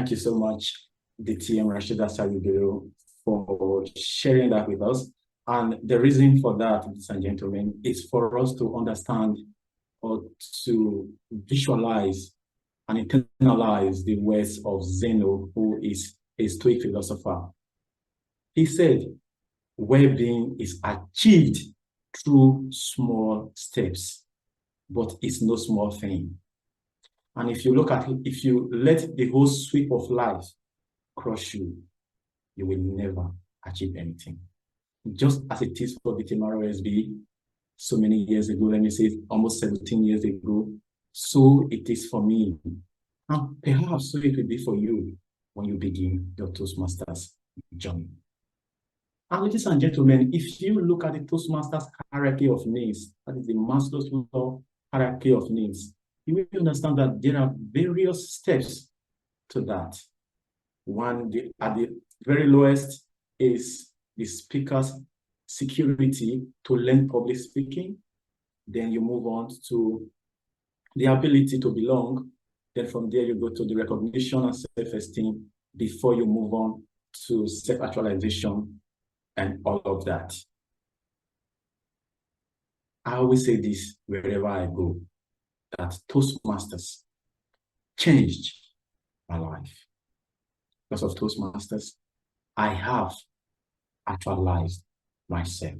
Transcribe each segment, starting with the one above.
Thank you so much, the TM Rashida Salibiro, for sharing that with us. And the reason for that, ladies and gentlemen, is for us to understand or to visualize and internalize the words of Zeno, who is a Stoic philosopher. He said, well-being is achieved through small steps, but it's no small thing. And if you look at it, if you let the whole sweep of life crush you, you will never achieve anything. Just as it is for the SB so many years ago, let me say almost 17 years ago, so it is for me. And perhaps so it will be for you when you begin your Toastmasters journey. And ladies and gentlemen, if you look at the Toastmasters hierarchy of needs, that is the Maslow's law hierarchy of needs, you will understand that there are various steps to that. One, at the very lowest is the speaker's security to learn public speaking. Then you move on to the ability to belong. Then from there, you go to the recognition and self-esteem before you move on to self-actualization and all of that. I always say this wherever I go, that Toastmasters changed my life. Because of Toastmasters, I have actualized myself.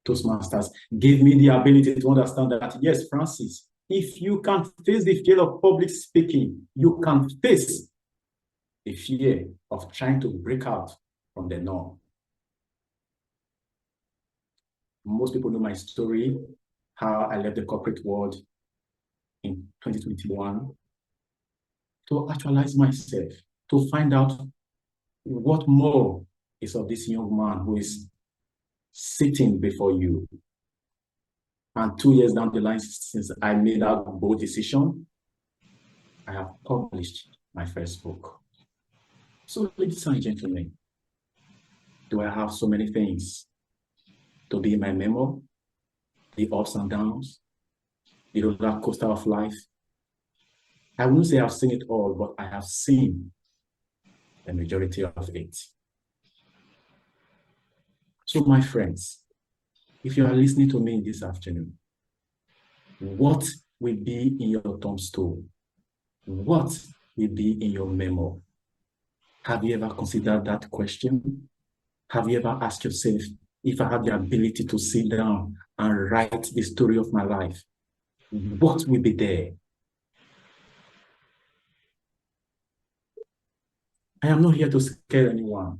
Toastmasters gave me the ability to understand that, yes, Francis, if you can face the fear of public speaking, you can face the fear of trying to break out from the norm. Most people know my story, how I left the corporate world in 2021 to actualize myself, to find out what more is of this young man who is sitting before you. And 2 years down the line, since I made that bold decision, I have published my first book. So, ladies and gentlemen, do I have so many things to be in my memo? The ups and downs, the roller coaster of life. I wouldn't say I've seen it all, but I have seen the majority of it. So, my friends, if you are listening to me this afternoon, what will be in your tombstone? What will be in your memo? Have you ever considered that question? Have you ever asked yourself, if I had the ability to sit down and write the story of my life, what will be there? I am not here to scare anyone,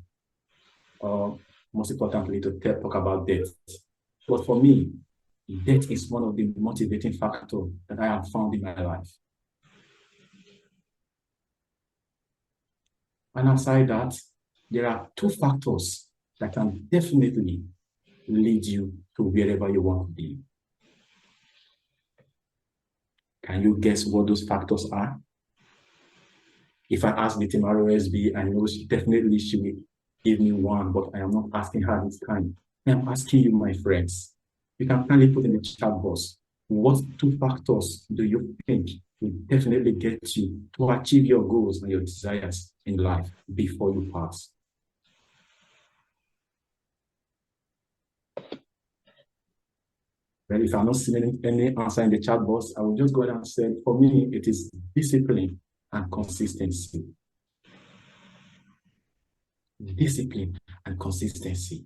or most importantly, to talk about death. But for me, death is one of the motivating factors that I have found in my life. And aside that, there are two factors that can definitely lead you to wherever you want to be. Can you guess what those factors are? If I ask the team ROSB, I know definitely she will give me one, but I am not asking her this time. I am asking you, my friends. You can kindly put in the chat box, what two factors do you think will definitely get you to achieve your goals and your desires in life before you pass? Well, if I'm not seeing any answer in the chat box, I will just go ahead and say, for me, it is discipline and consistency. Discipline and consistency.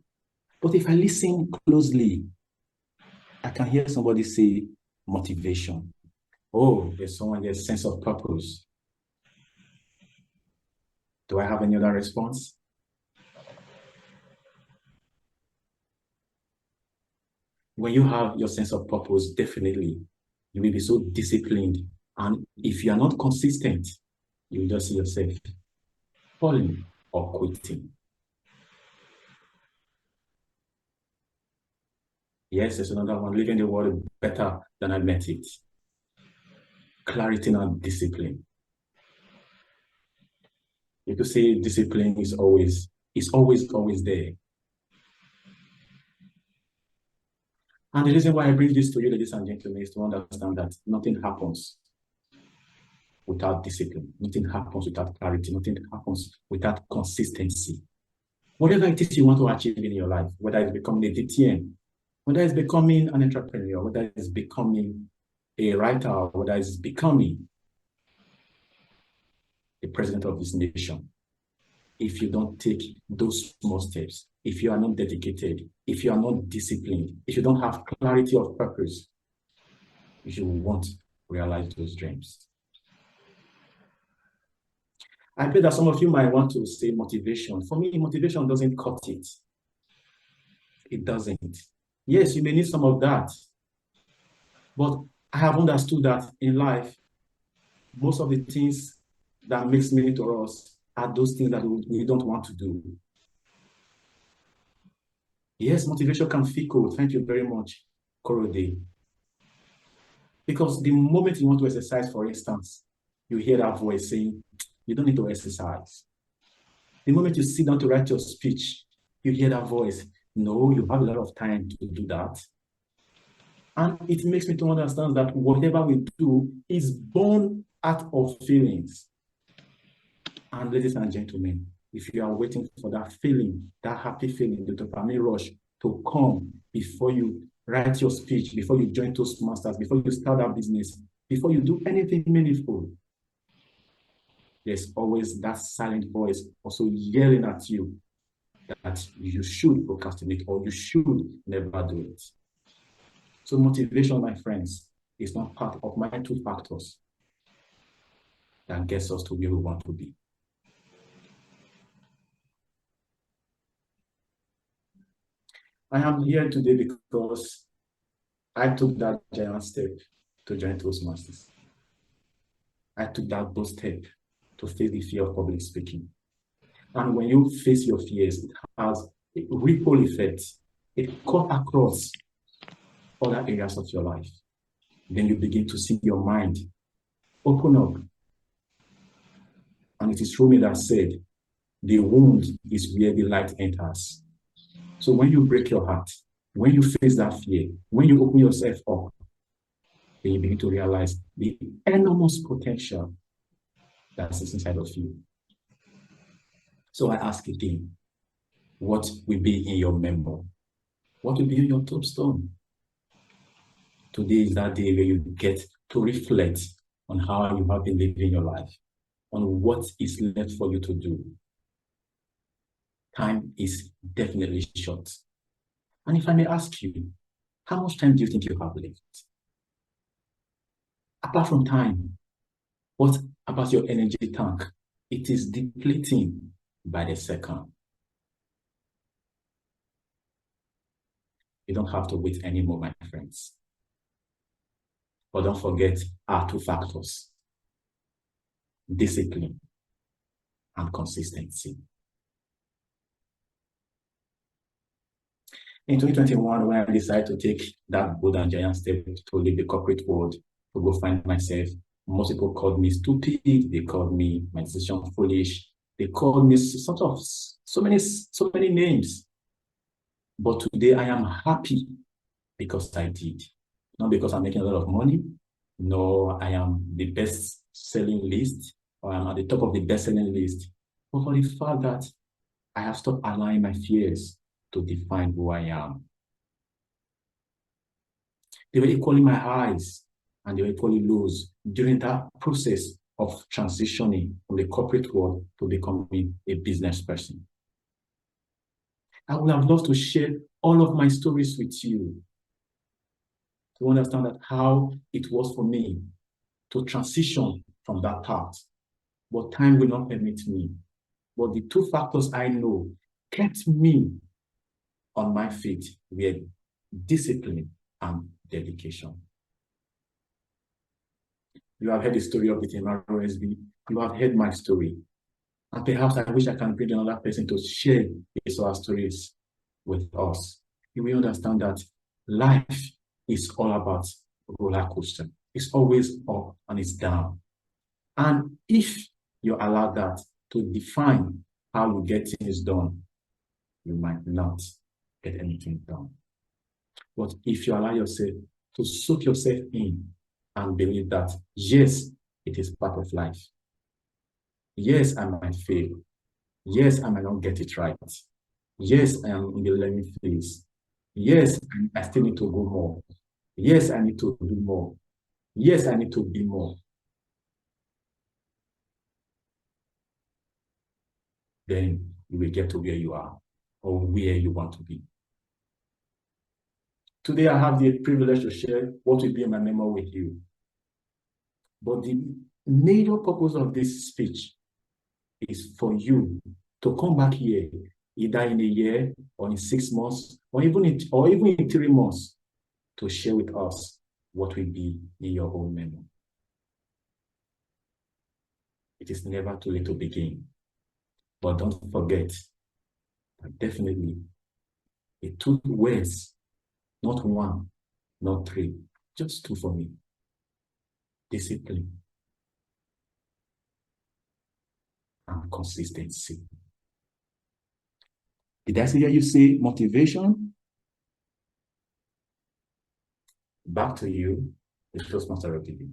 But if I listen closely, I can hear somebody say motivation. Oh, there's someone, there's a sense of purpose. Do I have any other response? When you have your sense of purpose, definitely, you will be so disciplined. And if you are not consistent, you will just see yourself falling or quitting. Yes, there's another one, living the world better than I met it. Clarity and discipline. You could say discipline is always there. And the reason why I bring this to you, ladies and gentlemen, is to understand that nothing happens without discipline. Nothing happens without clarity. Nothing happens without consistency. Whatever it is you want to achieve in your life, whether it's becoming a DTM, whether it's becoming an entrepreneur, whether it's becoming a writer, whether it's becoming the president of this nation, if you don't take those small steps, if you are not dedicated, if you are not disciplined, if you don't have clarity of purpose, you won't realize those dreams. I bet that some of you might want to say motivation. For me, motivation doesn't cut it. It doesn't. Yes, you may need some of that. But I have understood that in life, most of the things that makes meaning to us are those things that we don't want to do. Yes, motivation can feel cool. Thank you very much, Korode. Because the moment you want to exercise, for instance, you hear that voice saying, you don't need to exercise. The moment you sit down to write your speech, you hear that voice, no, you have a lot of time to do that. And it makes me to understand that whatever we do is born out of feelings. And ladies and gentlemen, if you are waiting for that feeling, that happy feeling, the dopamine rush to come before you write your speech, before you join Toastmasters, before you start a business, before you do anything meaningful, there's always that silent voice also yelling at you that you should procrastinate or you should never do it. So motivation, my friends, is not part of my two factors that gets us to where we want to be. I am here today because I took that giant step to join Toastmasters. I took that bold step to face the fear of public speaking. And when you face your fears, it has a ripple effect. It cuts across other areas of your life. Then you begin to see your mind open up. And it is Rumi that said, the wound is where the light enters. So when you break your heart, when you face that fear, when you open yourself up, then you begin to realize the enormous potential that is inside of you. So I ask again, what will be in your memo? What will be in your tombstone? Today is that day where you get to reflect on how you have been living your life, on what is left for you to do. Time is definitely short. And if I may ask you, how much time do you think you have left? Apart from time, what about your energy tank? It is depleting by the second. You don't have to wait anymore, my friends. But don't forget our two factors: discipline and consistency. In 2021, when I decided to take that bold and giant step to leave the corporate world, to go find myself, most people called me stupid. They called me my decision foolish. They called me so many names. But today I am happy because I did. Not because I'm making a lot of money. No, I am the best-selling list, or I'm at the top of the best-selling list. But for the fact that I have stopped allowing my fears to define who I am. They were equally my highs and they were equally lows during that process of transitioning from the corporate world to becoming a business person. I would have loved to share all of my stories with you to understand that how it was for me to transition from that path. But time will not permit me. But the two factors I know kept me on my feet were discipline and dedication. You have heard the story of the Temaro SB. You have heard my story. And perhaps I wish I can bring another person to share his or her stories with us. You will understand that life is all about roller coaster. It's always up and it's down. And if you allow that to define how you get things done, you might not get anything done. But if you allow yourself to soak yourself in and believe that, yes, It is part of life. Yes, I might fail. Yes, I might not get it right. Yes, I am in the learning phase. Yes, I still need to go more. Yes, I need to do more. Yes, I need to be more. Then you will get to where you are or where you want to be. Today, I have the privilege to share what will be in my memory with you. But the major purpose of this speech is for you to come back here, either in a year or in 6 months, or even in 3 months, to share with us what will be in your own memory. It is never too late to begin. But don't forget that definitely it took words, not one, not three, just two for me. Discipline and consistency. Did I hear you say motivation? Back to you, the Toastmaster of the day.